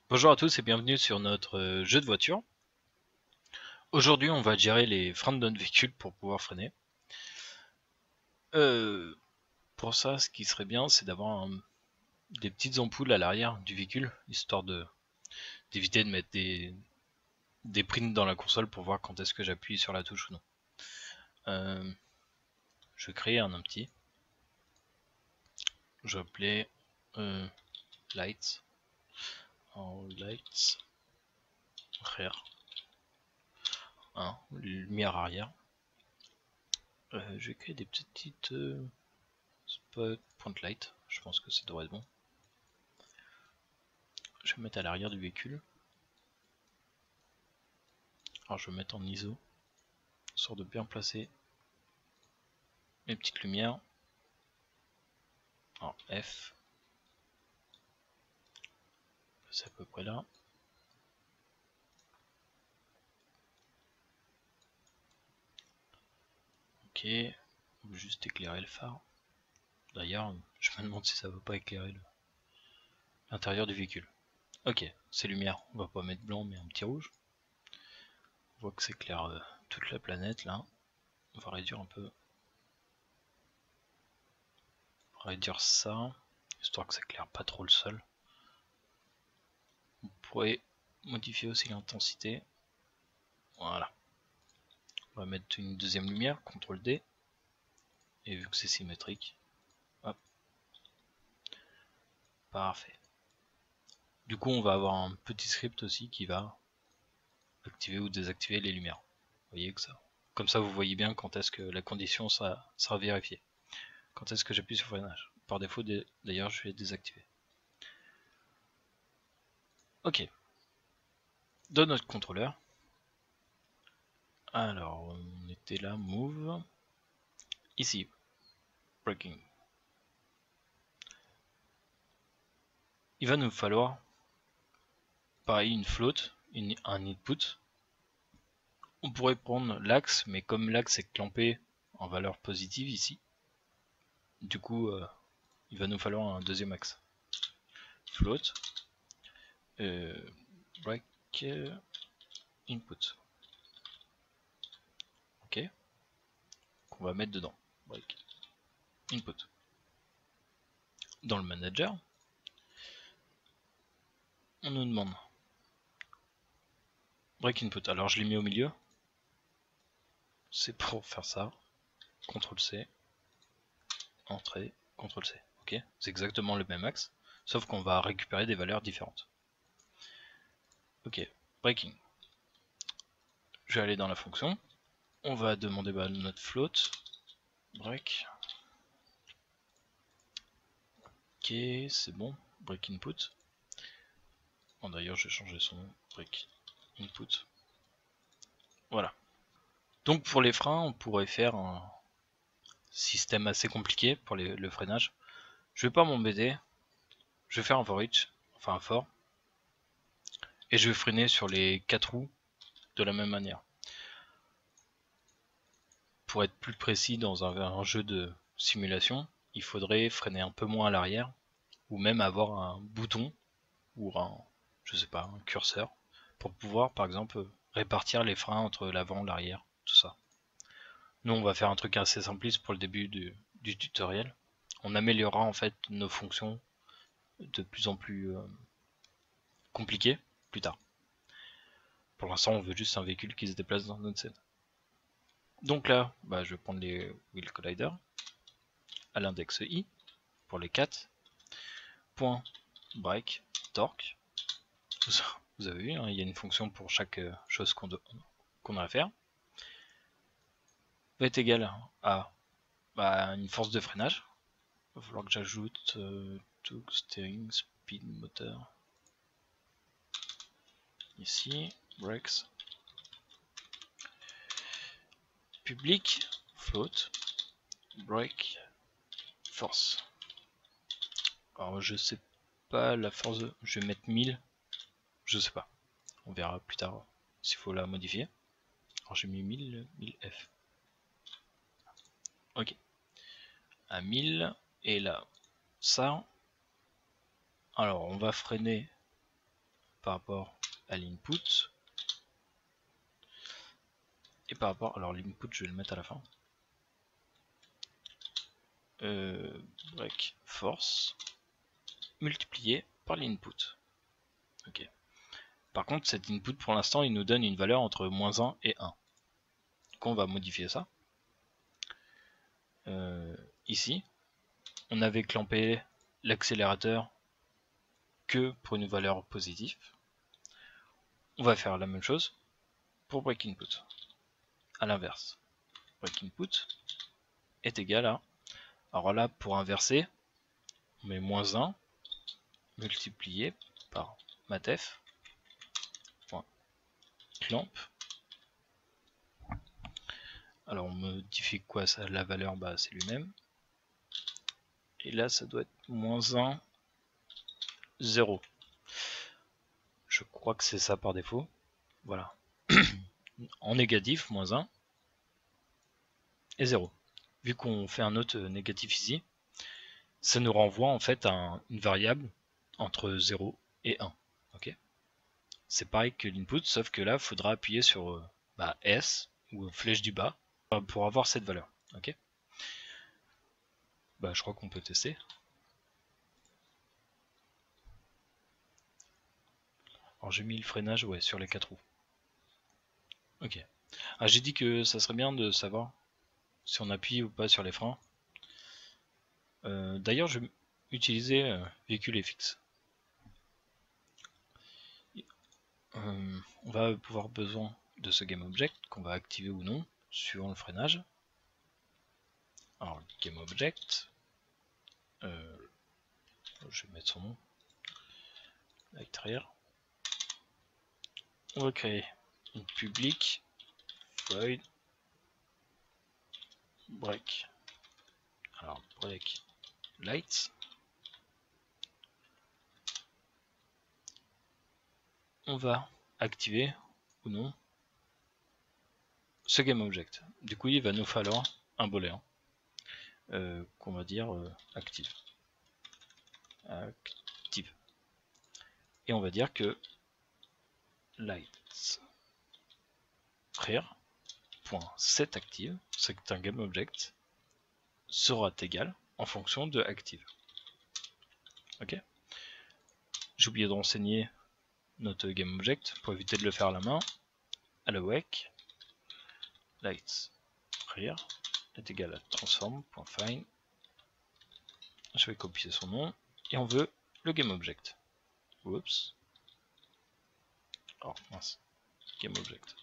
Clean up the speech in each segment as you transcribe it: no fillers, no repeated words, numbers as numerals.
Bonjour à tous et bienvenue sur notre jeu de voiture. Aujourd'hui, on va gérer les freins de notre véhicule pour pouvoir freiner. Pour ça, ce qui serait bien, c'est d'avoir des petites ampoules à l'arrière du véhicule, histoire d'éviter de mettre des prints dans la console pour voir quand est-ce que j'appuie sur la touche ou non. Je vais créer un petit. Je vais appeler lights. Lights rear. Lumière arrière. Je vais créer des petites spot point light. Je pense que ça devrait être bon. Je vais mettre à l'arrière du véhicule. Alors je vais mettre en ISO, histoire de bien placer mes petites lumières. Alors F, c'est à peu près là. Ok, on va juste éclairer le phare. D'ailleurs, je me demande si ça va pas éclairer l'intérieur du véhicule. Ok, ces lumières, on va pas mettre blanc mais un petit rouge. On voit que ça éclaire toute la planète là. On va réduire un peu. On va réduire ça, histoire que ça éclaire pas trop le sol. Vous pourrez modifier aussi l'intensité. Voilà. On va mettre une deuxième lumière, CTRL D. Et vu que c'est symétrique, hop, parfait. Du coup, on va avoir un petit script aussi qui va activer ou désactiver les lumières. Vous voyez que ça. Comme ça, vous voyez bien quand est-ce que la condition sera vérifiée. Quand est-ce que j'appuie sur freinage. Par défaut, d'ailleurs, je vais désactiver. Ok. Dans notre contrôleur. Alors, on était là, move. Ici, braking. Il va nous falloir, pareil, une float, un input. On pourrait prendre l'axe, mais comme l'axe est clampé en valeur positive ici, du coup, il va nous falloir un deuxième axe. Float, break input. Ok, qu'on va mettre dedans. Break input. Dans le manager, on nous demande break input. Alors je l'ai mis au milieu. C'est pour faire ça. CTRL C, entrée, CTRL C. Ok, c'est exactement le même axe, sauf qu'on va récupérer des valeurs différentes. Ok, breaking. Je vais aller dans la fonction. On va demander notre float. Break. Ok, c'est bon. Break input. Bon, d'ailleurs, je vais changer son nom. Break input. Voilà. Donc pour les freins, on pourrait faire un système assez compliqué pour le freinage. Je vais pas m'embêter. Je vais faire un for each, enfin un for. Et je vais freiner sur les 4 roues de la même manière. Pour être plus précis dans un jeu de simulation, il faudrait freiner un peu moins à l'arrière, ou même avoir un bouton, ou je sais pas, un curseur, pour pouvoir par exemple répartir les freins entre l'avant, l'arrière, tout ça. Nous on va faire un truc assez simpliste pour le début du tutoriel. On améliorera en fait nos fonctions de plus en plus compliquées plus tard. Pour l'instant on veut juste un véhicule qui se déplace dans notre scène. Donc là, je vais prendre les wheel colliders à l'index i pour les 4. Point break torque. Vous avez vu, hein, il y a une fonction pour chaque chose qu'on a à faire. Va être égal à une force de freinage. Il va falloir que j'ajoute torque, steering, speed, moteur. Ici, brakes. Public, float, brake, force. Alors je sais pas la force, je vais mettre 1000. Je sais pas. On verra plus tard s'il faut la modifier. Alors j'ai mis 1000F. Ok. À 1000. Et là, ça. Alors on va freiner par rapport à l'input. Et par rapport, alors l'input je vais le mettre à la fin. Break force multiplié par l'input. Ok. Par contre, cet input pour l'instant il nous donne une valeur entre -1 et 1. Donc on va modifier ça. Ici, on avait clampé l'accélérateur que pour une valeur positive. On va faire la même chose pour break input. À l'inverse, break input est égal à, alors là pour inverser, on met -1 multiplié par matf clamp. Alors on modifie quoi ça, la valeur, bah c'est lui-même. Et là ça doit être -1, 0. Je crois que c'est ça par défaut. Voilà. En négatif, -1 et 0. Vu qu'on fait un autre négatif ici, ça nous renvoie en fait à une variable entre 0 et 1. Okay, c'est pareil que l'input, sauf que là, il faudra appuyer sur S ou flèche du bas pour avoir cette valeur. Okay, je crois qu'on peut tester. Alors j'ai mis le freinage sur les 4 roues. Ok. Ah, j'ai dit que ça serait bien de savoir si on appuie ou pas sur les freins. D'ailleurs, je vais utiliser véhicule FX. On va pouvoir besoin de ce GameObject qu'on va activer ou non suivant le freinage. Alors GameObject, je vais mettre son nom, Light-Rear. On va créer une public void break. Alors break light. On va activer ou non ce GameObject. Du coup, il va nous falloir un booléen qu'on va dire active. Active. Et on va dire que light rear.setActive, c'est un GameObject, sera égal en fonction de active. Ok. J'ai oublié de renseigner notre GameObject pour éviter de le faire à la main. À la wake, light rear est égal à transform.find. Je vais copier son nom et on veut le GameObject. Oups. Oh mince. GameObject.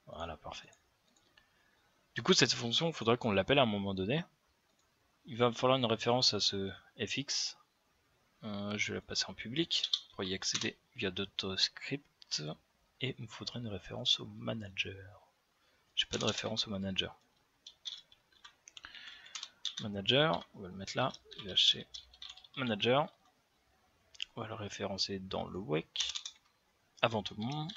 Voilà, parfait. Du coup, cette fonction, il faudra qu'on l'appelle à un moment donné. Il va me falloir une référence à ce fx. Je vais la passer en public pour y accéder via d'autres scripts. Et il me faudrait une référence au manager. J'ai pas de référence au manager. Manager, on va le mettre là. VHC manager. On va le référencer dans le wake. Avant tout le monde.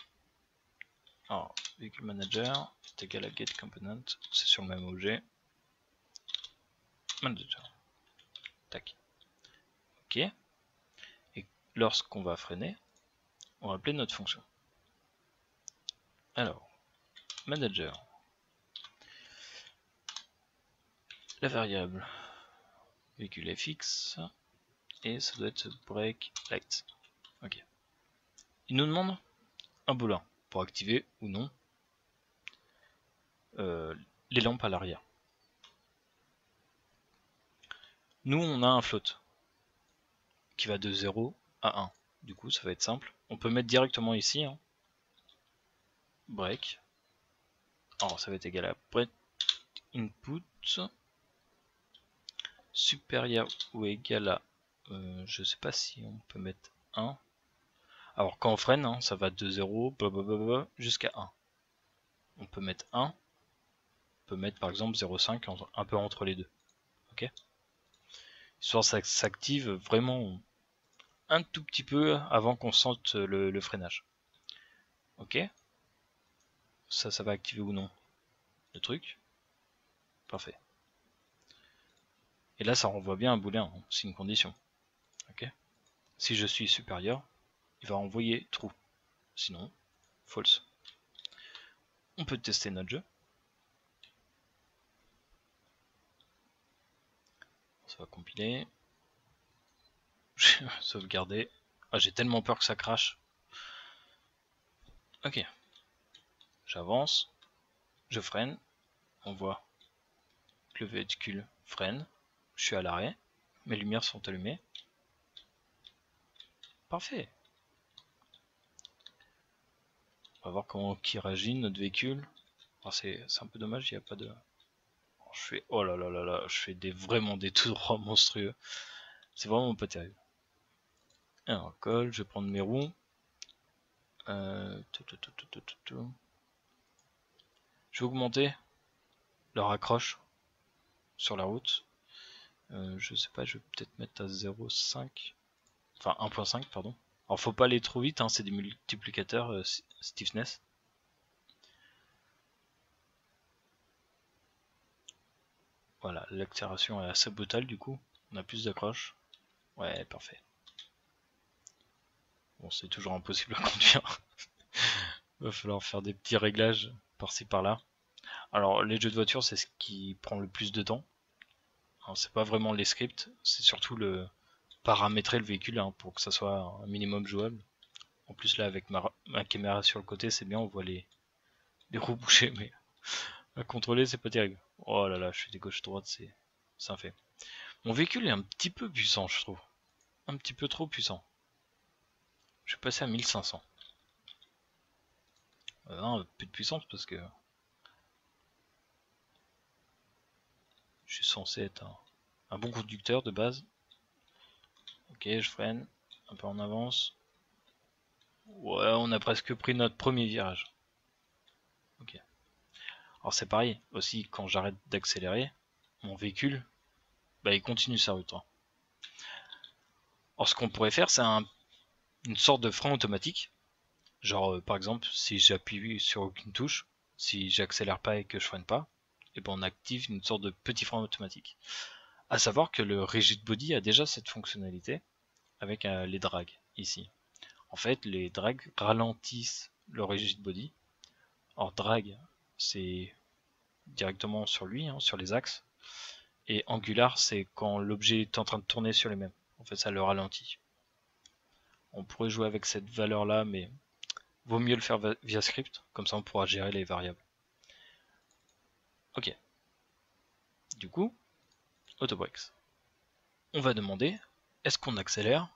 Alors, véhicule manager est égal à getComponent. C'est sur le même objet. Manager. Tac. Ok. Et lorsqu'on va freiner, on va appeler notre fonction. Alors, manager. La variable véhicule fx et ça doit être break light. Ok. Il nous demande un boolean pour activer ou non les lampes à l'arrière. Nous on a un float qui va de 0 à 1. Du coup ça va être simple. On peut mettre directement ici break. Alors ça va être égal à break input supérieur ou égal à je sais pas si on peut mettre 1. Alors quand on freine, ça va de 0 jusqu'à 1. On peut mettre 1. On peut mettre par exemple 0,5 un peu entre les deux. Ok. Histoire ça s'active vraiment un tout petit peu avant qu'on sente le freinage. Ok. Ça va activer ou non le truc. Parfait. Et là ça renvoie bien un booléen, c'est une condition. Ok. Si je suis supérieur, il va envoyer true. Sinon, false. On peut tester notre jeu. Ça va compiler. Sauvegarder. Ah, j'ai tellement peur que ça crache. Ok. J'avance. Je freine. On voit que le véhicule freine. Je suis à l'arrêt. Mes lumières sont allumées. Parfait. On va voir comment qui réagit notre véhicule. Alors c'est un peu dommage, il n'y a pas de... Je fais... Oh là là là là, je fais vraiment des tout droits monstrueux. C'est vraiment pas terrible. Alors, colle, je vais prendre mes roues. Je vais augmenter leur accroche sur la route. Je sais pas, je vais peut-être mettre à 0,5. Enfin 1.5 pardon. Alors faut pas aller trop vite, hein, c'est des multiplicateurs stiffness. Voilà, l'accélération est assez brutale du coup. On a plus d'accroche. Ouais, parfait. Bon, c'est toujours impossible à conduire. Va falloir faire des petits réglages par-ci par-là. Alors les jeux de voiture c'est ce qui prend le plus de temps. C'est pas vraiment les scripts, c'est surtout le paramétrer le véhicule hein, pour que ça soit un minimum jouable. En plus là avec ma caméra sur le côté c'est bien, on voit les roues bouger, mais à contrôler c'est pas terrible. Oh là là, je suis des gauche-droite, c'est un fait. Mon véhicule est un petit peu puissant je trouve. Un petit peu trop puissant. Je vais passer à 1500. Un peu de puissance parce que je suis censé être un bon conducteur de base. Ok, je freine, un peu en avance. Ouais, on a presque pris notre premier virage. Ok. Alors c'est pareil, aussi quand j'arrête d'accélérer, mon véhicule, bah, il continue sa route. Hein. Alors ce qu'on pourrait faire, c'est une sorte de frein automatique. Genre par exemple, si j'appuie sur aucune touche, si j'accélère pas et que je freine pas, et ben on active une sorte de petit frein automatique. À savoir que le Rigid Body a déjà cette fonctionnalité avec les drags ici. En fait, les drags ralentissent le Rigid Body. Or drag, c'est directement sur lui, hein, sur les axes. Et angular, c'est quand l'objet est en train de tourner sur les mêmes. En fait, ça le ralentit. On pourrait jouer avec cette valeur-là, mais vaut mieux le faire via script. Comme ça, on pourra gérer les variables. Ok. Du coup, autobrakes. On va demander, est-ce qu'on accélère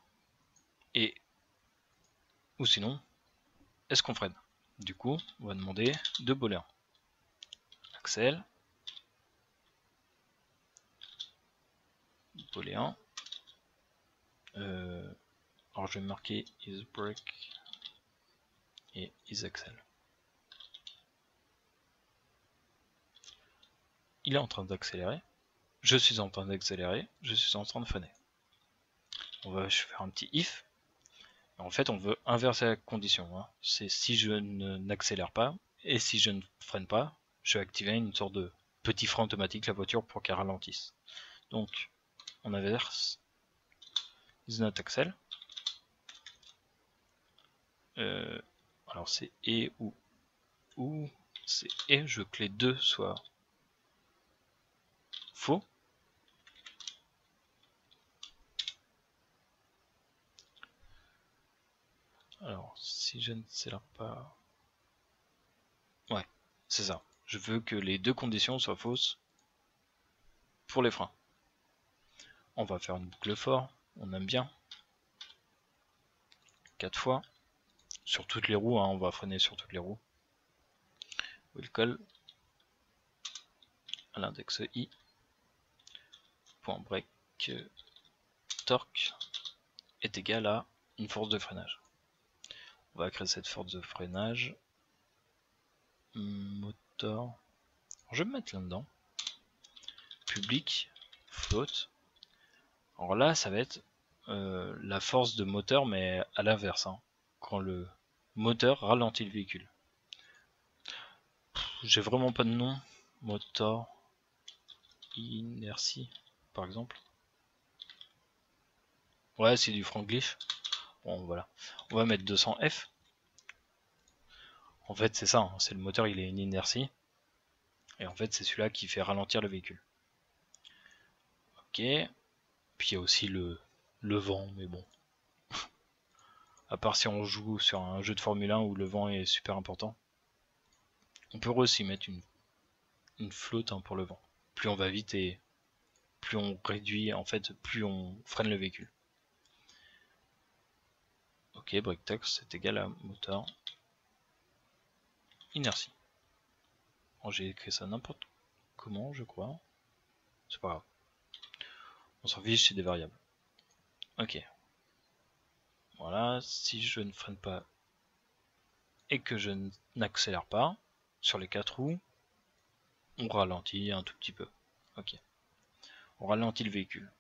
et ou sinon, est-ce qu'on freine? Du coup, on va demander de booléen. Accel. Booléen. Alors je vais marquer is brake et is accel. Il est en train d'accélérer. Je suis en train d'accélérer. Je suis en train de freiner. On va faire un petit if. En fait, on veut inverser la condition. Hein. C'est si je n'accélère pas et si je ne freine pas, je vais activer une sorte de petit frein automatique la voiture pour qu'elle ralentisse. Donc, on inverse is not accel. Alors c'est et ou c'est et, je veux que les deux soient faux. Alors si je n'accélère pas, ouais, c'est ça. Je veux que les deux conditions soient fausses pour les freins. On va faire une boucle for, on aime bien. 4 fois. Sur toutes les roues, hein, on va freiner sur toutes les roues. Will call à l'index i. Point break torque est égal à une force de freinage. On va créer cette force de freinage. Moteur. Alors, je vais me mettre là-dedans. Public float. Alors là, ça va être la force de moteur, mais à l'inverse. Hein, quand le moteur ralentit le véhicule. J'ai vraiment pas de nom. Moteur inertie, par exemple. Ouais, c'est du franglish. Bon voilà, on va mettre 200 F. En fait c'est ça, hein. C'est le moteur, il a une inertie. Et en fait c'est celui-là qui fait ralentir le véhicule. Ok, puis il y a aussi le vent, mais bon. À part si on joue sur un jeu de Formule 1 où le vent est super important. On peut aussi mettre une flotte, hein, pour le vent. Plus on va vite et plus on réduit, en fait, plus on freine le véhicule. Ok, brake tax c'est égal à moteur inertie. Bon, j'ai écrit ça n'importe comment, je crois. C'est pas grave. On s'en fiche, c'est des variables. Ok. Voilà, si je ne freine pas et que je n'accélère pas sur les 4 roues, on ralentit un tout petit peu. Ok. On ralentit le véhicule.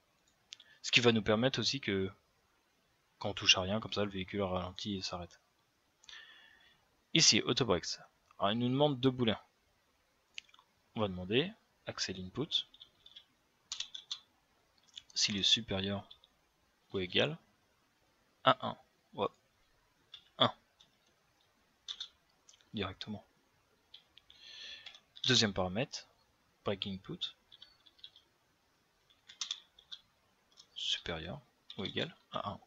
Ce qui va nous permettre aussi que quand on touche à rien, comme ça le véhicule ralentit et s'arrête. Ici, Auto Brakes. Alors il nous demande 2 boulins. On va demander Axle Input. S'il est supérieur ou égal à 1. Ouais. 1. Directement. Deuxième paramètre, Brake Input. Supérieur ou égal à 1.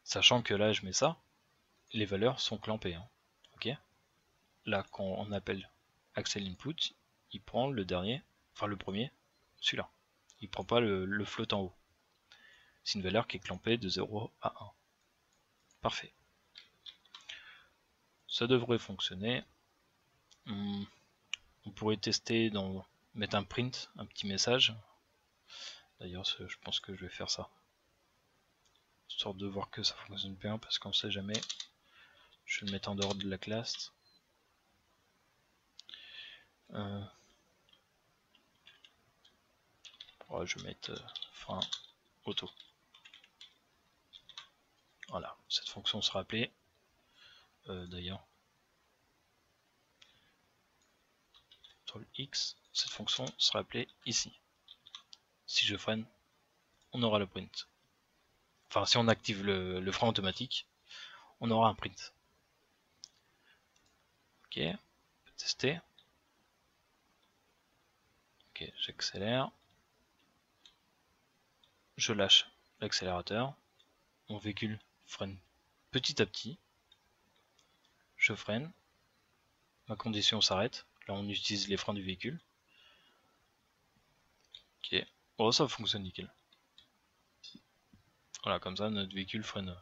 Sachant que là je mets ça, les valeurs sont clampées. Hein. Ok. Là quand on appelle Axle Input, il prend le dernier, enfin le premier, celui-là. Il prend pas le float en haut. C'est une valeur qui est clampée de 0 à 1. Parfait. Ça devrait fonctionner. On pourrait tester mettre un print, un petit message. D'ailleurs, je pense que je vais faire ça. Histoire de voir que ça fonctionne bien, parce qu'on sait jamais. Je vais le mettre en dehors de la classe. Ouais, je vais mettre frein auto. Voilà, cette fonction sera appelée. D'ailleurs, sur le X, cette fonction sera appelée ici. Si je freine, on aura le print. Enfin, si on active le frein automatique, on aura un print. Ok, on peut tester. Ok, j'accélère. Je lâche l'accélérateur. Mon véhicule freine petit à petit. Je freine. Ma condition s'arrête. Là, on utilise les freins du véhicule. Ok. Oh, ça fonctionne nickel. Voilà, comme ça, notre véhicule freine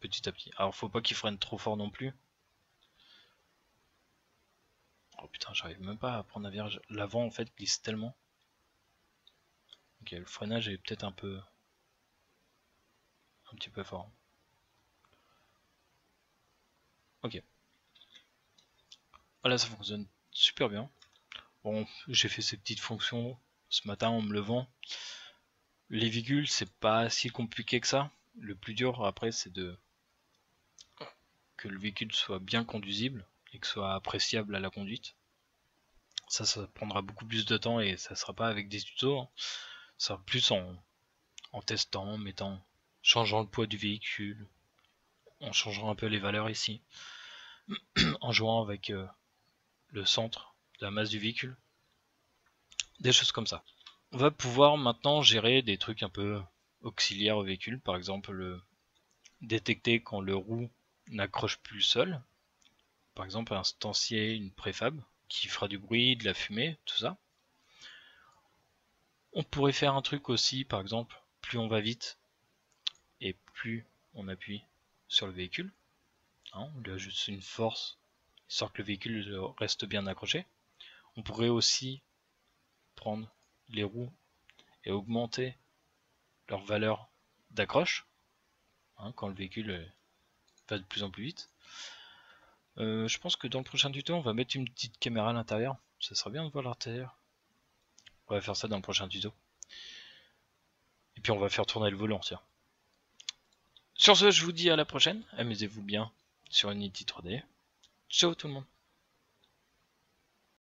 petit à petit. Alors, faut pas qu'il freine trop fort non plus. Oh putain, j'arrive même pas à prendre un virage. L'avant, en fait, glisse tellement. Ok, le freinage est peut-être un petit peu fort. Ok. Voilà, ça fonctionne super bien. Bon, j'ai fait ces petites fonctions ce matin en me levant. Les véhicules, c'est pas si compliqué que ça. Le plus dur après, c'est que le véhicule soit bien conduisible et que soit appréciable à la conduite. Ça prendra beaucoup plus de temps et ça sera pas avec des tutos. Hein. Ça sera plus en testant, en changeant le poids du véhicule, en changeant un peu les valeurs ici, en jouant avec le centre de la masse du véhicule. Des choses comme ça. On va pouvoir maintenant gérer des trucs un peu auxiliaires au véhicule, par exemple détecter quand le roue n'accroche plus seul, par exemple instancier une préfab qui fera du bruit, de la fumée, tout ça. On pourrait faire un truc aussi, par exemple, plus on va vite et plus on appuie sur le véhicule. Hein, on lui ajoute une force, histoire que le véhicule reste bien accroché. On pourrait aussi prendre les roues et augmenter leur valeur d'accroche, hein, quand le véhicule va de plus en plus vite. Je pense que dans le prochain tuto, on va mettre une petite caméra à l'intérieur. Ça serait bien de voir l'intérieur. On va faire ça dans le prochain tuto. Et puis on va faire tourner le volant, tiens. Sur ce, je vous dis à la prochaine. Amusez-vous bien sur Unity 3D. Ciao tout le monde.